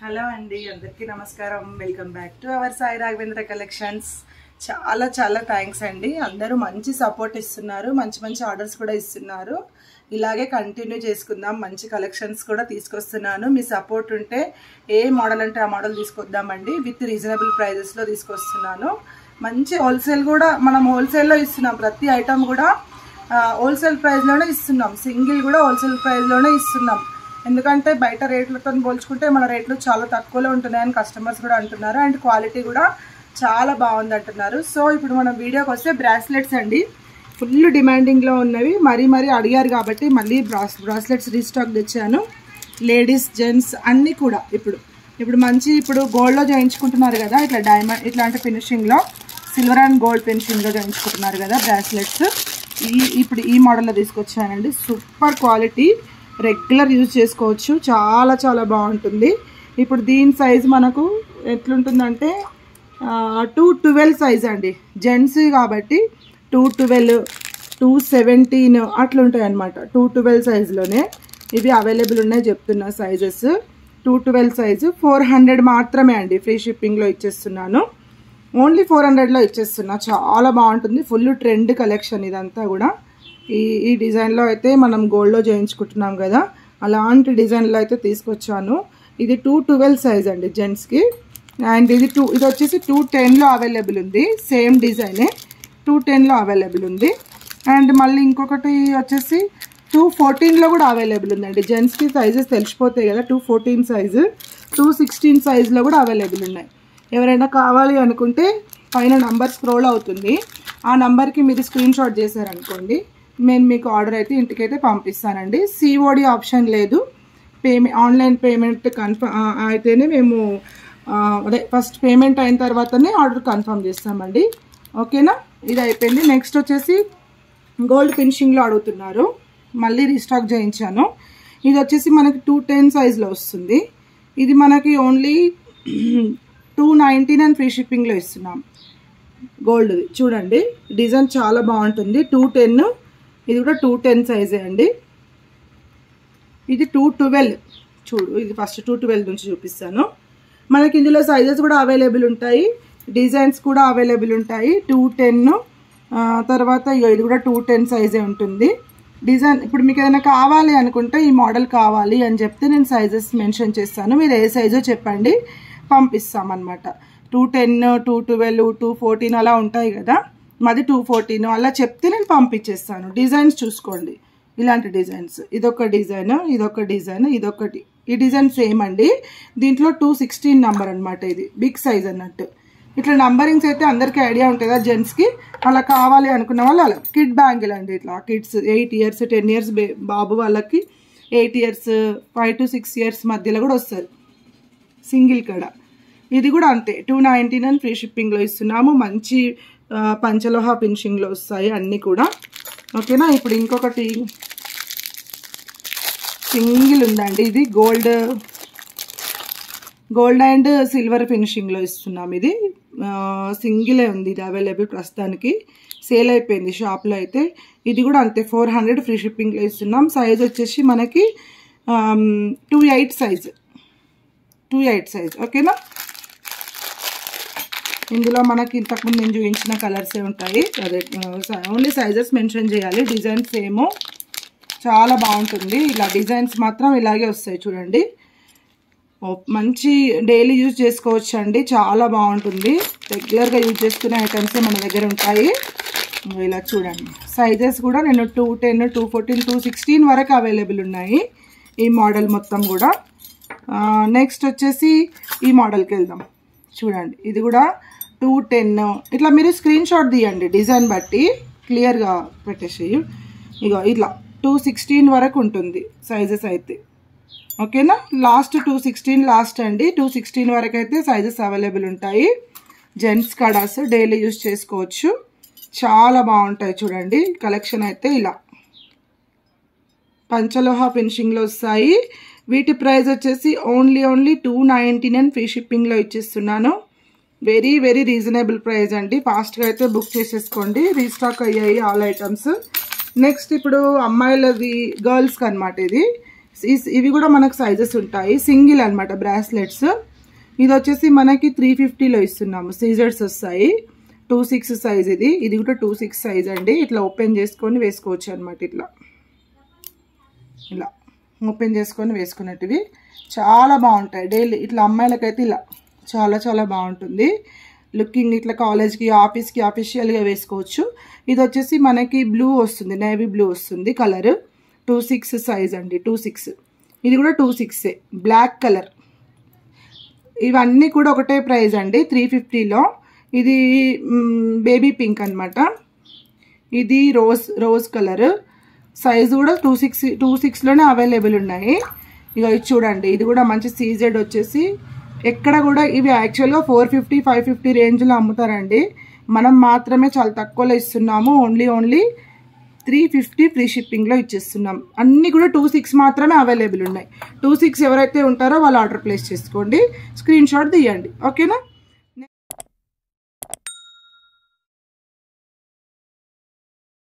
Hello అండి, అందరికీ నమస్కారం. Welcome back to our Sai Raghavendra collections. చాలా చాలా థ్యాంక్స్ అండి. అందరూ మంచి సపోర్ట్ ఇస్తున్నారు, మంచి మంచి ఆర్డర్స్ కూడా ఇస్తున్నారు. ఇలాగే కంటిన్యూ చేసుకుందాం. మంచి కలెక్షన్స్ కూడా తీసుకొస్తున్నాను. మీ సపోర్ట్ ఉంటే ఏ మోడల్ అంటే ఆ మోడల్ తీసుకొద్దామండి. విత్ రీజనబుల్ ప్రైజెస్లో తీసుకొస్తున్నాను. మంచి హోల్సేల్ కూడా మనం హోల్సేల్లో ఇస్తున్నాం. ప్రతి ఐటమ్ కూడా హోల్సేల్ ప్రైస్లోనే ఇస్తున్నాం. సింగిల్ కూడా హోల్సేల్ ప్రైస్లోనే ఇస్తున్నాం. ఎందుకంటే బయట రేట్లతో పోల్చుకుంటే మన రేట్లు చాలా తక్కువలో ఉంటున్నాయని కస్టమర్స్ కూడా అంటున్నారు. అండ్ క్వాలిటీ కూడా చాలా బాగుంది అంటున్నారు. సో ఇప్పుడు మనం వీడియోకి వస్తే బ్రాస్లెట్స్ అండి, ఫుల్ డిమాండింగ్లో ఉన్నవి. మరీ అడిగారు కాబట్టి మళ్ళీ బ్రాస్లెట్స్ రీస్టాక్ తెచ్చాను. లేడీస్ జెంట్స్ అన్నీ కూడా ఇప్పుడు మంచి గోల్డ్లో చేయించుకుంటున్నారు కదా, ఇట్లా డైమండ్ ఇట్లాంటి ఫినిషింగ్లో సిల్వర్ అండ్ గోల్డ్ ఫినిషింగ్లో చేయించుకుంటున్నారు కదా బ్రాస్లెట్స్. ఇప్పుడు ఈ మోడల్లో తీసుకొచ్చానండి. సూపర్ క్వాలిటీ, రెగ్యులర్ యూజ్ చేసుకోవచ్చు. చాలా చాలా బాగుంటుంది. ఇప్పుడు దీని సైజు మనకు ఎట్లుంటుందంటే 212 సైజ్ అండి. జెంట్స్ కాబట్టి 212, 217 అట్లా ఉంటాయి అన్నమాట. 212 సైజులోనే ఇవి అవైలబుల్ ఉన్నాయి చెప్తున్నా సైజెస్. 212 సైజు 400 మాత్రమే అండి. ఫ్రీ షిప్పింగ్లో ఇచ్చేస్తున్నాను. ఓన్లీ 400లో ఇచ్చేస్తున్నా. చాలా బాగుంటుంది. ఫుల్ ట్రెండ్ కలెక్షన్ ఇదంతా కూడా. ఈ డిజైన్లో అయితే మనం గోల్డ్లో చేయించుకుంటున్నాం కదా, అలాంటి డిజైన్లో అయితే తీసుకొచ్చాను. ఇది 212 సైజ్ అండి జెంట్స్కి. అండ్ ఇది వచ్చేసి 210లో అవైలబుల్ ఉంది. సేమ్ డిజైనే 210లో అవైలబుల్ ఉంది. అండ్ మళ్ళీ ఇంకొకటి వచ్చేసి 214లో కూడా అవైలబుల్ ఉందండి. జెంట్స్కి సైజెస్ తెలిసిపోతాయి కదా. 214 సైజు, 216 సైజులో కూడా అవైలబుల్ ఉన్నాయి. ఎవరైనా కావాలి అనుకుంటే పైన నంబర్ స్క్రోల్ అవుతుంది. ఆ నంబర్కి మీరు స్క్రీన్ షాట్ చేశారనుకోండి, నేను మీకు ఆర్డర్ అయితే ఇంటికైతే పంపిస్తానండి. సిఓడి ఆప్షన్ లేదు. ఆన్లైన్ పేమెంట్ అయితేనే మేము ఫస్ట్ పేమెంట్ అయిన తర్వాతనే ఆర్డర్ కన్ఫర్మ్ చేస్తామండి. ఓకేనా, ఇది అయిపోయింది. నెక్స్ట్ వచ్చేసి గోల్డ్ ఫినిషింగ్లో అడుగుతున్నారు, మళ్ళీ రీస్టాక్ చేయించాను. ఇది వచ్చేసి మనకి 210 సైజ్లో వస్తుంది. ఇది మనకి ఓన్లీ 219 ఫ్రీ షిప్పింగ్లో ఇస్తున్నాం. గోల్డ్ది చూడండి, డిజైన్ చాలా బాగుంటుంది. 210, ఇది కూడా 210 సైజే అండి. ఇది 212 చూడు. ఇది ఫస్ట్ 212 నుంచి చూపిస్తాను. మనకి ఇందులో సైజెస్ కూడా అవైలబుల్ ఉంటాయి, డిజైన్స్ కూడా అవైలబుల్ ఉంటాయి. 210 తర్వాత ఇది కూడా 210 సైజే ఉంటుంది. డిజైన్ ఇప్పుడు మీకు ఏదైనా కావాలి అనుకుంటే, ఈ మోడల్ కావాలి అని చెప్తే నేను సైజెస్ మెన్షన్ చేస్తాను. మీరు ఏ సైజో చెప్పండి, పంపిస్తామన్నమాట. 210, 212, 214 అలా ఉంటాయి కదా. మాది 214 అలా చెప్తే నేను పంపించేస్తాను. డిజైన్స్ చూసుకోండి, ఇలాంటి డిజైన్స్. ఇదొక డిజైన్, ఇదొక డిజైన్, ఇదొకటి. ఈ డిజైన్ సేమ్ అండి. దీంట్లో 216 నంబర్ అనమాట. ఇది బిగ్ సైజ్ అన్నట్టు. ఇట్లా నంబరింగ్స్ అయితే అందరికీ ఐడియా ఉంటుంది కదా జెంట్స్కి. అలా కావాలి అనుకున్న వాళ్ళు అలా. కిడ్ బ్యాంగిల్ అండి. ఇట్లా కిడ్స్ 8 ఇయర్స్ 10 ఇయర్స్ బాబు వాళ్ళకి 8 ఇయర్స్ 5 to 6 ఇయర్స్ మధ్యలో కూడా వస్తుంది సింగిల్ కడ. ఇది కూడా అంతే 299 ఫ్రీ షిప్పింగ్లో ఇస్తున్నాము. మంచి పంచలోహ ఫినిషింగ్లో వస్తాయి అన్నీ కూడా. ఓకేనా, ఇప్పుడు ఇంకొకటి సింగిల్ ఉందండి. ఇది గోల్డ్ అండ్ సిల్వర్ ఫినిషింగ్లో ఇస్తున్నాం. ఇది సింగిలే ఉంది. ఇది అవైలబుల్ ప్రస్తుతానికి, సేల్ అయిపోయింది షాప్లో అయితే. ఇది కూడా అంతే 400 ఫ్రీ షిప్పింగ్లో ఇస్తున్నాం. సైజ్ వచ్చేసి మనకి 28 సైజ్. ఓకేనా, ఇందులో మనకి ఇంతకుముందు నేను చూపించిన కలర్సే ఉంటాయి. అదే ఓన్లీ సైజెస్ మెన్షన్ చేయాలి. డిజైన్స్ ఏమో చాలా బాగుంటుంది. ఇలా డిజైన్స్ మాత్రం ఇలాగే వస్తాయి చూడండి. మంచి డైలీ యూజ్ చేసుకోవచ్చు అండి. చాలా బాగుంటుంది. రెగ్యులర్గా యూజ్ చేసుకునే ఐటమ్సే మన దగ్గర ఉంటాయి. ఇలా చూడండి, సైజెస్ కూడా నేను 210, 214, 216 వరకు అవైలబుల్ ఉన్నాయి ఈ మోడల్ మొత్తం కూడా. నెక్స్ట్ వచ్చేసి ఈ మోడల్కి వెళ్దాం. చూడండి, ఇది కూడా 210. ఇట్లా మీరు స్క్రీన్ షాట్ తీయండి, డిజైన్ బట్టి క్లియర్గా పెట్టేసి. ఇగో ఇట్లా 216 వరకు ఉంటుంది సైజెస్ అయితే. ఓకేనా, లాస్ట్ 216 లాస్ట్ అండి. 216 వరకు అయితే సైజెస్ అవైలబుల్ ఉంటాయి. జెంట్స్ కడాస్ డైలీ యూజ్ చేసుకోవచ్చు. చాలా బాగుంటాయి చూడండి. కలెక్షన్ అయితే ఇలా పంచలోహ ఫినిషింగ్లో వస్తాయి. వీటి ప్రైస్ వచ్చేసి ఓన్లీ 299 ఫ్రీ షిప్పింగ్లో ఇచ్చేస్తున్నాను. వెరీ రీజనబుల్ ప్రైస్ అండి. ఫాస్ట్గా అయితే బుక్ చేసేసుకోండి. రీస్టాక్ అయ్యాయి ఆల్ ఐటమ్స్. నెక్స్ట్ ఇప్పుడు అమ్మాయిలది గర్ల్స్కి అనమాట. ఇవి కూడా మనకు సైజెస్ ఉంటాయి, సింగిల్ అనమాట బ్రాస్లెట్స్. ఇది వచ్చేసి మనకి 350లో ఇస్తున్నాము, సీజర్స్ వస్తాయి. 26 సైజ్ ఇది కూడా 26 సైజ్ అండి. ఇట్లా ఓపెన్ చేసుకొని వేసుకోవచ్చు అనమాట. ఇలా ఓపెన్ చేసుకొని వేసుకున్నట్టువి చాలా బాగుంటాయి. డైలీ ఇట్లా అమ్మాయిలకైతే ఇలా చాలా చాలా బాగుంటుంది లుకింగ్. ఇట్లా కాలేజ్కి, ఆఫీస్కి అఫీషియల్గా వేసుకోవచ్చు. ఇది వచ్చేసి మనకి బ్లూ వస్తుంది, నేవీ బ్లూ వస్తుంది కలర్. 26 సైజ్ అండి, 26. ఇది కూడా 26 బ్లాక్ కలర్. ఇవన్నీ కూడా ఒకటే ప్రైస్ అండి, 350లో. ఇది బేబీ పింక్ అనమాట. ఇది రోజ్ కలర్. సైజు కూడా 26లోనే అవైలబుల్ ఉన్నాయి. ఇక ఇది చూడండి, ఇది కూడా మంచి సీజెడ్ వచ్చేసి. ఎక్కడ కూడా ఇవి యాక్చువల్గా 450, 550 రేంజ్లో అమ్ముతారండి. మనం మాత్రమే చాలా తక్కువలో ఇస్తున్నాము. ఓన్లీ 350 ఫ్రీ షిప్పింగ్లో ఇచ్చేస్తున్నాం. అన్నీ కూడా 26 మాత్రమే అవైలబుల్ ఉన్నాయి. 26 ఎవరైతే ఉంటారో వాళ్ళు ఆర్డర్ ప్లేస్ చేసుకోండి, స్క్రీన్ షాట్ తీయండి. ఓకేనా?